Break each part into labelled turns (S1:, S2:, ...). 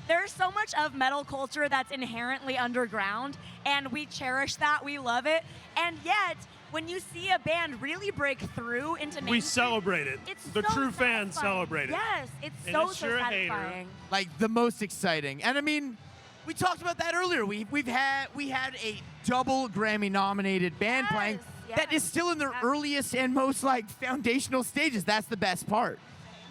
S1: there's so much of metal culture that's inherently underground, and we cherish that, we love it, and yet, when you see a band really break through into mainstream,
S2: we celebrate it.
S1: It's
S2: the
S1: so
S2: true fans
S1: satisfying.
S2: celebrate it.
S1: Yes, it's
S2: And
S1: so
S2: it's sure a hater.
S1: satisfying.
S3: Like the most exciting. And I mean, we talked about that earlier. We had a double Grammy nominated band playing that is still in their earliest and most like foundational stages. That's the best part.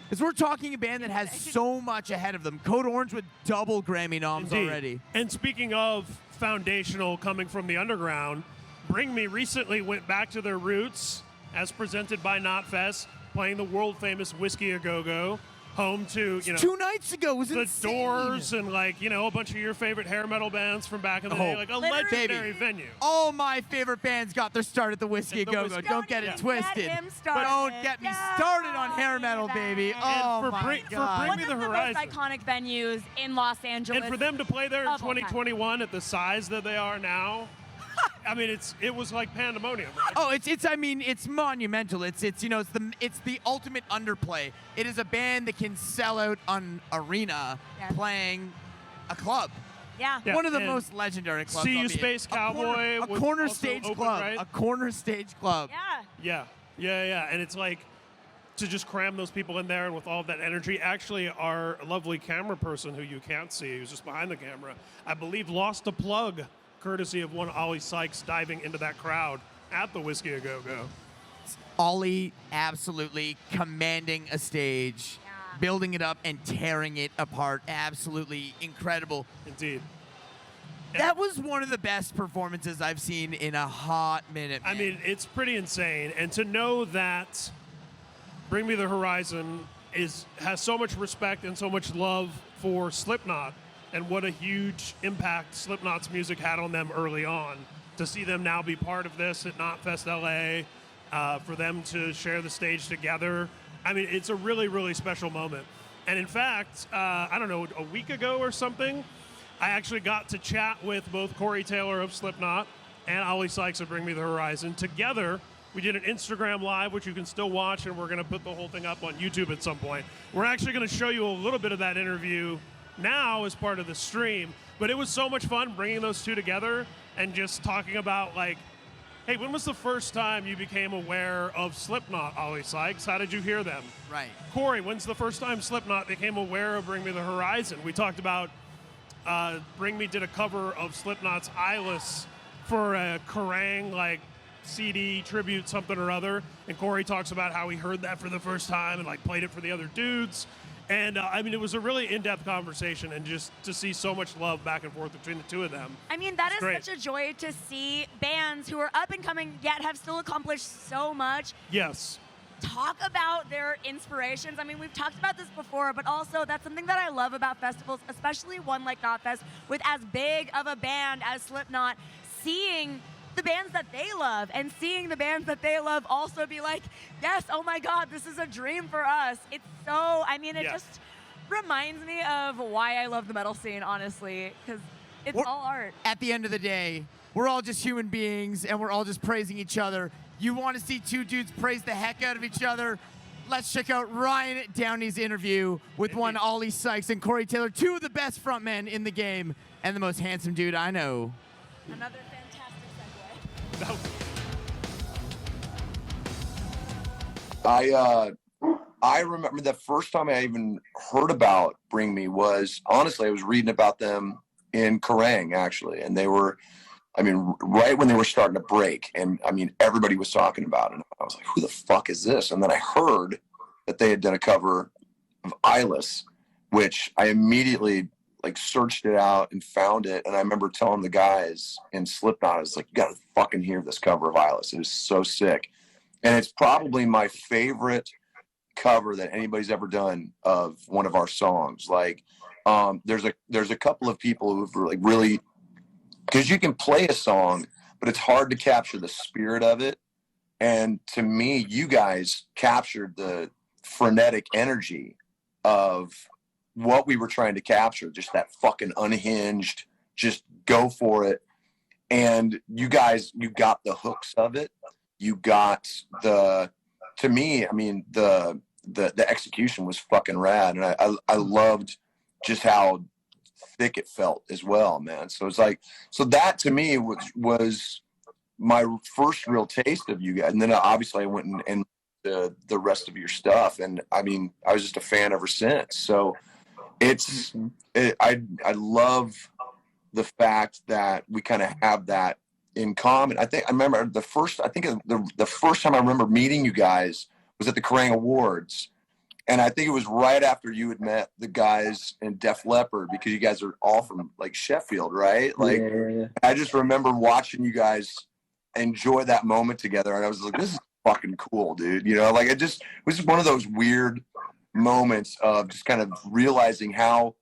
S3: Because we're talking a band that has so much ahead of them. Code Orange with double Grammy noms already.
S2: And speaking of foundational coming from the underground, Bring Me recently went back to their roots as presented by Knotfest, playing the world famous Whiskey A Go Go, home to
S3: 2 nights ago was
S2: the
S3: insane.
S2: Doors and a bunch of your favorite hair metal bands from back in the day, like a legendary venue.
S3: All my favorite bands got their start at the Whiskey A Go Go. Don't get it twisted. Don't get me started on hair metal, baby. Oh my God.
S2: For Bring Me the Horizon,
S1: most iconic venues in Los Angeles.
S2: and for them to play there in
S1: of all time.
S2: 2021 at the size that they are now, I mean, it was like pandemonium, right?
S3: Oh, it's monumental. It's the ultimate underplay. It is a band that can sell out an arena playing a club.
S1: Yeah.
S3: One of the most legendary clubs.
S2: See You Space Cowboy.
S3: A corner stage club.
S2: Right?
S3: A corner stage club.
S1: Yeah.
S2: Yeah. And it's like to just cram those people in there and with all of that energy. Actually, our lovely camera person who you can't see, who's just behind the camera, I believe lost a plug courtesy of one Ollie Sykes diving into that crowd at the Whiskey A Go Go.
S3: Ollie absolutely commanding a stage, building it up and tearing it apart. Absolutely incredible.
S2: Indeed.
S3: That was one of the best performances I've seen in a hot minute, man.
S2: I mean, it's pretty insane. And to know that Bring Me the Horizon has so much respect and so much love for Slipknot, and what a huge impact Slipknot's music had on them early on. To see them now be part of this at Knotfest LA, for them to share the stage together. I mean, it's a really, really special moment. And in fact, I don't know, a week ago or something, I actually got to chat with both Corey Taylor of Slipknot and Ollie Sykes of Bring Me the Horizon. Together, we did an Instagram Live, which you can still watch, and we're going to put the whole thing up on YouTube at some point. We're actually going to show you a little bit of that interview now as part of the stream, but it was so much fun bringing those two together and just talking about, like, hey, when was the first time you became aware of Slipknot, Ollie Sykes? How did you hear them?
S3: Right.
S2: Corey, when's the first time Slipknot became aware of Bring Me the Horizon? We talked about Bring Me did a cover of Slipknot's Eyeless for a Kerrang, like, CD tribute something or other, and Corey talks about how he heard that for the first time and, like, played it for the other dudes. And, I mean, it was a really in-depth conversation, and just to see so much love back and forth between the two of them.
S1: I mean, that is
S2: great.
S1: such a joy to see bands who are up and coming yet have still accomplished so much.
S2: Yes.
S1: Talk about their inspirations. I mean, we've talked about this before, but also that's something that I love about festivals, especially one like Knotfest, with as big of a band as Slipknot, seeing the bands that they love and seeing the bands that they love also be like, yes, oh my God, this is a dream for us. It's so, I mean, it just reminds me of why I love the metal scene, honestly, because it's all art.
S3: At the end of the day, we're all just human beings and we're all just praising each other. You want to see two dudes praise the heck out of each other? Let's check out Ryan Downey's interview with one Ollie Sykes and Corey Taylor, two of the best frontmen in the game and the most handsome dude I know.
S1: Another fantastic
S4: segue. I remember the first time I even heard about Bring Me was, honestly, I was reading about them in Kerrang, actually, and they were, I mean, right when they were starting to break, and I mean, everybody was talking about it. And I was like, who the fuck is this? And then I heard that they had done a cover of Eyeless, which I immediately like searched it out and found it. And I remember telling the guys in Slipknot, I was like, you got to fucking hear this cover of Eyeless. It was so sick. And it's probably my favorite cover that anybody's ever done of one of our songs. Like, there's a couple of people who've really, because you can play a song, but it's hard to capture the spirit of it. And to me, you guys captured the frenetic energy of what we were trying to capture, just that fucking unhinged, just go for it. And you guys, you got the hooks of it. You got to me, I mean, the execution was fucking rad. And I loved just how thick it felt as well, man. So it's like, so that to me was my first real taste of you guys. And then obviously I went and the rest of your stuff. And I mean, I was just a fan ever since. So I love the fact that we kind of have that in common. I remember the first time I remember meeting you guys was at the Kerrang Awards. And I think it was right after you had met the guys in Def Leppard, because you guys are all from like Sheffield, right? Like,
S5: yeah.
S4: I just remember watching you guys enjoy that moment together. And I was like, this is fucking cool, dude. You know, like it was just one of those weird moments of just kind of realizing how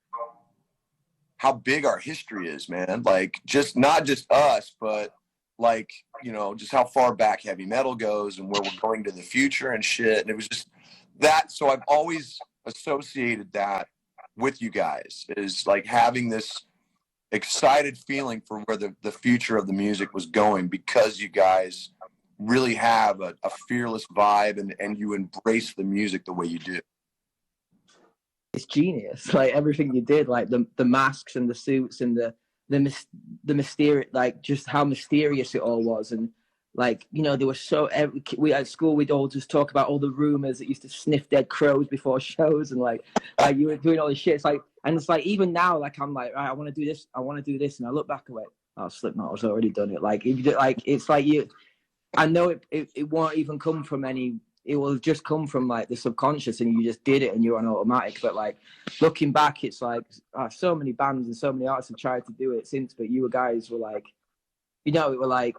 S4: big our history is, man. Like, just not just us, but like, you know, just how far back heavy metal goes and where we're going to the future and shit. And it was just that. So I've always associated that with you guys, is like having this excited feeling for where the future of the music was going, because you guys really have a fearless vibe and you embrace the music the way you do.
S5: It's genius. Like everything you did, like the masks and the suits and the mysterious, like just how mysterious it all was. And like, you know, there was we at school, we'd all just talk about all the rumors that used to sniff dead crows before shows, and like you were doing all this shit. It's like, and it's like, even now, like I'm like, right, I want to do this, and I look back and went, oh, Slipknot has already done it. Like if you do, like, it's like I know it won't even come from any. It will just come from like the subconscious, and you just did it and you're on automatic. But like looking back, it's like so many bands and so many artists have tried to do it since, but you guys were like, you know, it were like,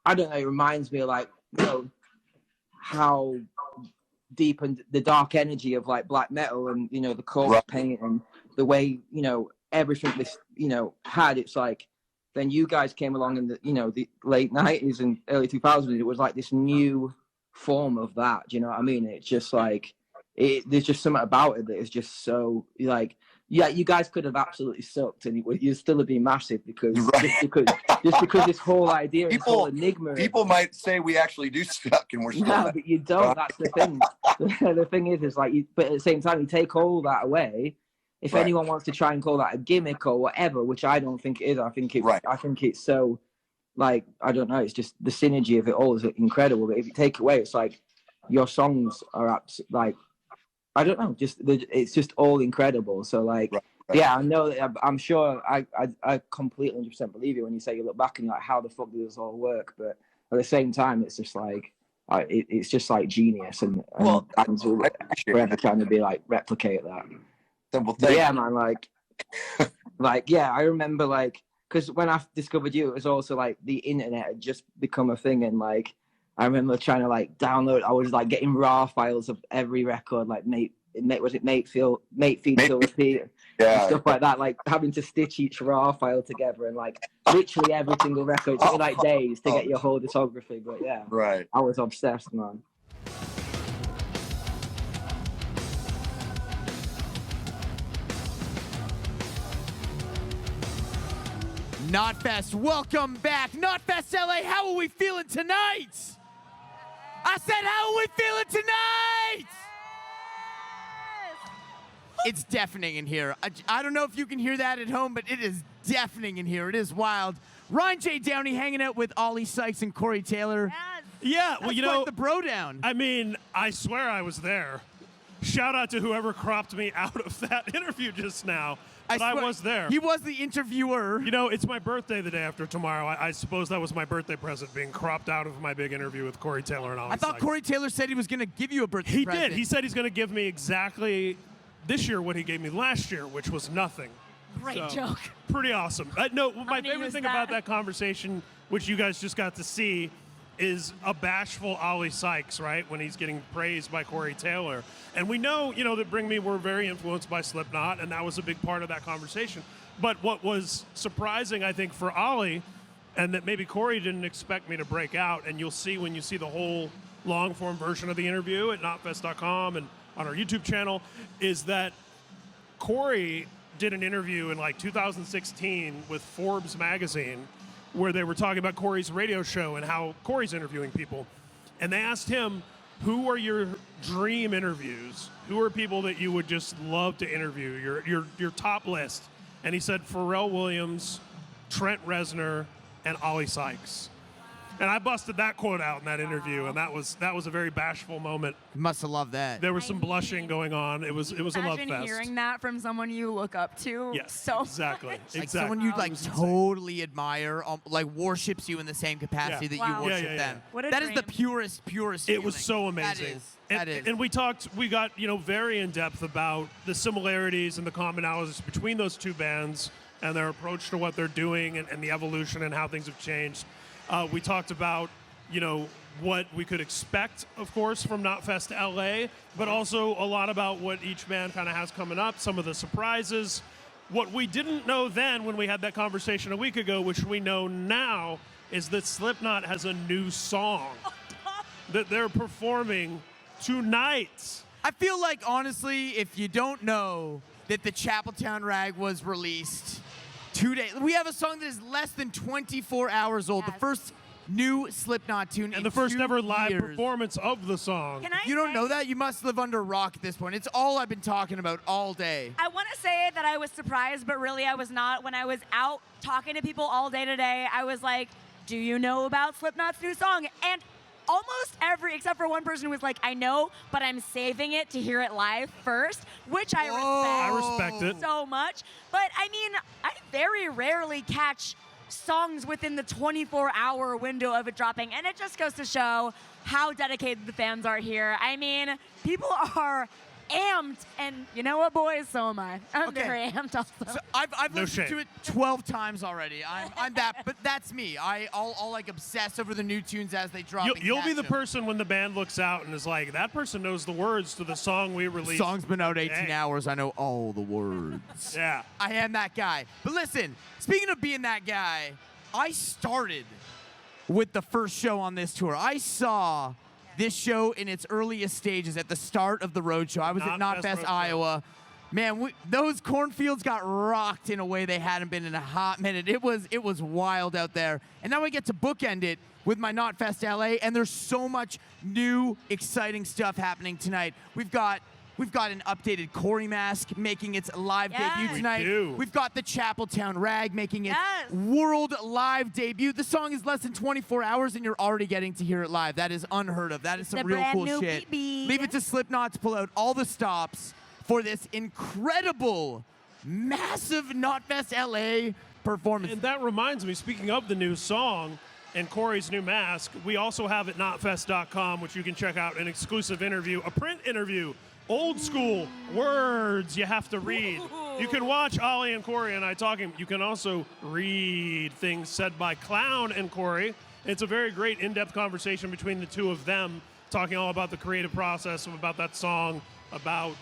S5: I don't know, it reminds me of like, you know, how deep and the dark energy of like black metal and, you know, the corpse paint and the way, you know, everything this, you know, had. It's like, then you guys came along in the, you know, the late 90s and early 2000s. It was like this new form of that. Do you know what I mean? It's just like, there's just something about it that is just so like, yeah, you guys could have absolutely sucked and you'd still have been massive, because just because this whole idea, this whole enigma.
S4: People might say we actually do suck and we're still.
S5: No, but you don't. That's the thing. The thing is like, but at the same time, you take all that away. If anyone wants to try and call that a gimmick or whatever, which I don't think it is, I think it's so, like, I don't know. It's just the synergy of it all is incredible. But if you take away, it's like your songs are like, I don't know, it's just all incredible. So like, yeah, I know. I'm sure. I completely 100% believe you when you say you look back and you're like, how the fuck did this all work? But at the same time, it's just like, it's just like genius, and bands will forever trying to be like replicate that. But yeah, man, like yeah, I remember like, because when I discovered you, it was also like the internet had just become a thing, and like I remember trying to like download. I was like getting raw files of every record, like Mate Feed Till Repeat, and stuff like that. Like having to stitch each raw file together, and like literally every single record. It took me like days to get your whole discography. But yeah, I was obsessed, man.
S3: Knotfest, welcome back. Knotfest LA, how are we feeling tonight? I said, how are we feeling tonight? It's deafening in here. I don't know if you can hear that at home, but it is deafening in here. It is wild. Ryan J. Downey hanging out with Ollie Sykes and Corey Taylor.
S2: Yeah, well, you know,
S3: the bro down.
S2: I mean, I swear I was there. Shout out to whoever cropped me out of that interview just now. But I was there.
S3: He was the interviewer.
S2: You know, it's my birthday the day after tomorrow. I suppose that was my birthday present, being cropped out of my big interview with Corey Taylor and Ollie Sykes.
S3: I thought Corey Taylor said he was going to give you a birthday present.
S2: He did. He said he's going to give me exactly this year what he gave me last year, which was nothing.
S1: Great joke.
S2: Pretty awesome. No, my favorite thing about that conversation, which you guys just got to see, is a bashful Ollie Sykes, right, when he's getting praised by Corey Taylor. And we know, you know, that Bring Me were very influenced by Slipknot, and that was a big part of that conversation. But what was surprising, I think, for Ollie, and that maybe Corey didn't expect me to break out, and you'll see when you see the whole long-form version of the interview at knotfest.com and on our YouTube channel, is that Corey did an interview in like 2016 with Forbes magazine, where they were talking about Corey's radio show and how Corey's interviewing people. And they asked him, who are your dream interviews? Who are people that you would just love to interview, your top list? and he said Pharrell Williams, Trent Reznor, and Ollie Sykes. And I busted that quote out in that interview, and that was a very bashful moment.
S3: Must have loved that.
S2: There was some blushing going on. It was a love
S1: Imagine
S2: fest.
S1: hearing that from someone you look up to.
S2: Yes,
S1: so
S2: exactly.
S1: much.
S3: Like
S2: Exactly.
S3: someone you like
S2: It was insane.
S3: totally admire, like worships you in the same capacity
S2: Yeah.
S3: that
S1: Wow.
S3: you worship
S2: Yeah.
S3: them.
S1: What a
S3: That is the
S1: dream.
S3: purest
S2: It was
S3: feeling.
S2: so amazing.
S3: That is.
S2: And we got very in depth about the similarities and the commonalities between those two bands and their approach to what they're doing and the evolution and how things have changed. We talked about, what we could expect, of course, from Knotfest LA, but also a lot about what each band kind of has coming up, some of the surprises. What we didn't know then when we had that conversation a week ago, which we know now, is that Slipknot has a new song that they're performing tonight.
S3: I feel like, honestly, if you don't know that the Chapeltown Rag was released 2 days, we have a song that is less than 24 hours old.
S1: Yes.
S3: The first new Slipknot tune
S2: And
S3: in
S2: the first
S3: 2
S2: ever live
S3: years.
S2: performance of the song.
S1: Can I
S3: You don't
S1: say-
S3: know that? You must live under a rock at this point. It's all I've been talking about all day.
S1: I want to say that I was surprised, but really I was not. When I was out talking to people all day today, I was like, do you know about Slipknot's new song? And almost except for one person was like, I know, but I'm saving it to hear it live first, which I
S2: I
S1: respect
S2: respect it.
S1: so much. But I mean, I very rarely catch songs within the 24-hour window of it dropping, and it just goes to show how dedicated the fans are here. I mean, people are amped, and you know what, boys? So am I. I'm
S3: Okay.
S1: very amped also.
S3: So I've
S2: No
S3: listened
S2: shame.
S3: to it 12 times already. I'm that, but that's me. I'll like obsess over the new tunes as they drop. and
S2: You'll be
S3: catch
S2: the
S3: them.
S2: person when the band looks out and is like, that person knows the words to the song we released.
S3: Song's been out 18
S2: today."
S3: hours. I know all the words.
S2: Yeah.
S3: I am that guy. But listen, speaking of being that guy, I started with the first show on this tour. I saw this show in its earliest stages at the start of the road show. I was at
S2: Knotfest
S3: Knotfest,
S2: Road Show.
S3: Iowa. Man, those cornfields got rocked in a way they hadn't been in a hot minute. It was wild out there. And now I get to bookend it with my Knotfest LA, and there's so much new, exciting stuff happening tonight. We've got an updated Corey mask making its live
S1: Yes.
S3: debut
S1: We
S3: tonight.
S2: do.
S3: We've got the Chapeltown Rag making its
S1: Yes.
S3: world live debut. The song is less than 24 hours, and you're already getting to hear it live. That is unheard of. That is some
S1: a
S3: real
S1: brand
S3: cool
S1: new
S3: shit.
S1: BB.
S3: Leave it to Slipknot to pull out all the stops for this incredible, massive Knotfest LA performance.
S2: And that reminds me, speaking of the new song and Corey's new mask, we also have at knotfest.com, which you can check out, an exclusive interview, a print interview, old school words you have to read. You can watch Ollie and Corey and I talking. You can also read things said by Clown and Corey. It's a very great in-depth conversation between the two of them, talking all about the creative process, about that song, about,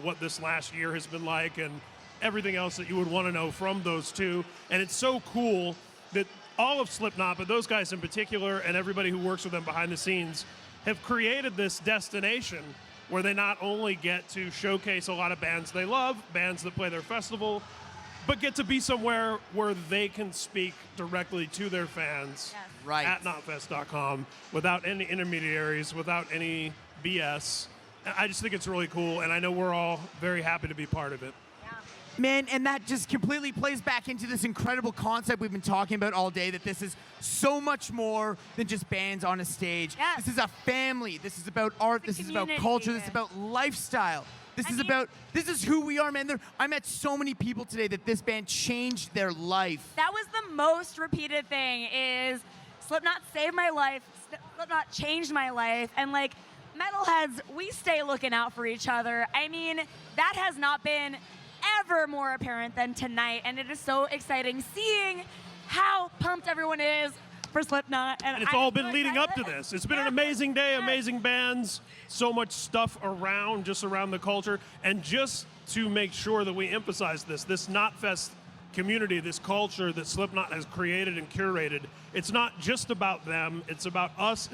S2: what this last year has been like and everything else that you would want to know from those two. And it's so cool that all of Slipknot, but those guys in particular and everybody who works with them behind the scenes have created this destination where they not only get to showcase a lot of bands they love, bands that play their festival, but get to be somewhere where they can speak directly to their fans
S1: Yes.
S3: Right.
S2: at knotfest.com without any intermediaries, without any BS. I just think it's really cool, and I know we're all very happy to be part of it.
S3: Man, and that just completely plays back into this incredible concept we've been talking about all day, that this is so much more than just bands on a stage.
S1: Yes.
S3: This is a family. This is about art.
S1: It's a
S3: This is about
S1: community.
S3: culture. This is about lifestyle. This is who we are, man. I met so many people today that this band changed their life.
S1: That was the most repeated thing is Slipknot saved my life, Slipknot changed my life, and like metalheads, we stay looking out for each other. I mean, that has not been ever more apparent than tonight, and it is so exciting seeing how pumped everyone is for Slipknot.
S2: And it's
S1: I'm
S2: all been
S1: so
S2: leading up to
S1: excited.
S2: this. It's been an
S1: Yeah.
S2: amazing day,
S1: Yes.
S2: amazing bands, so much stuff around the culture. And just to make sure that we emphasize this Knotfest community, this culture that Slipknot has created and curated, it's not just about them, it's about us.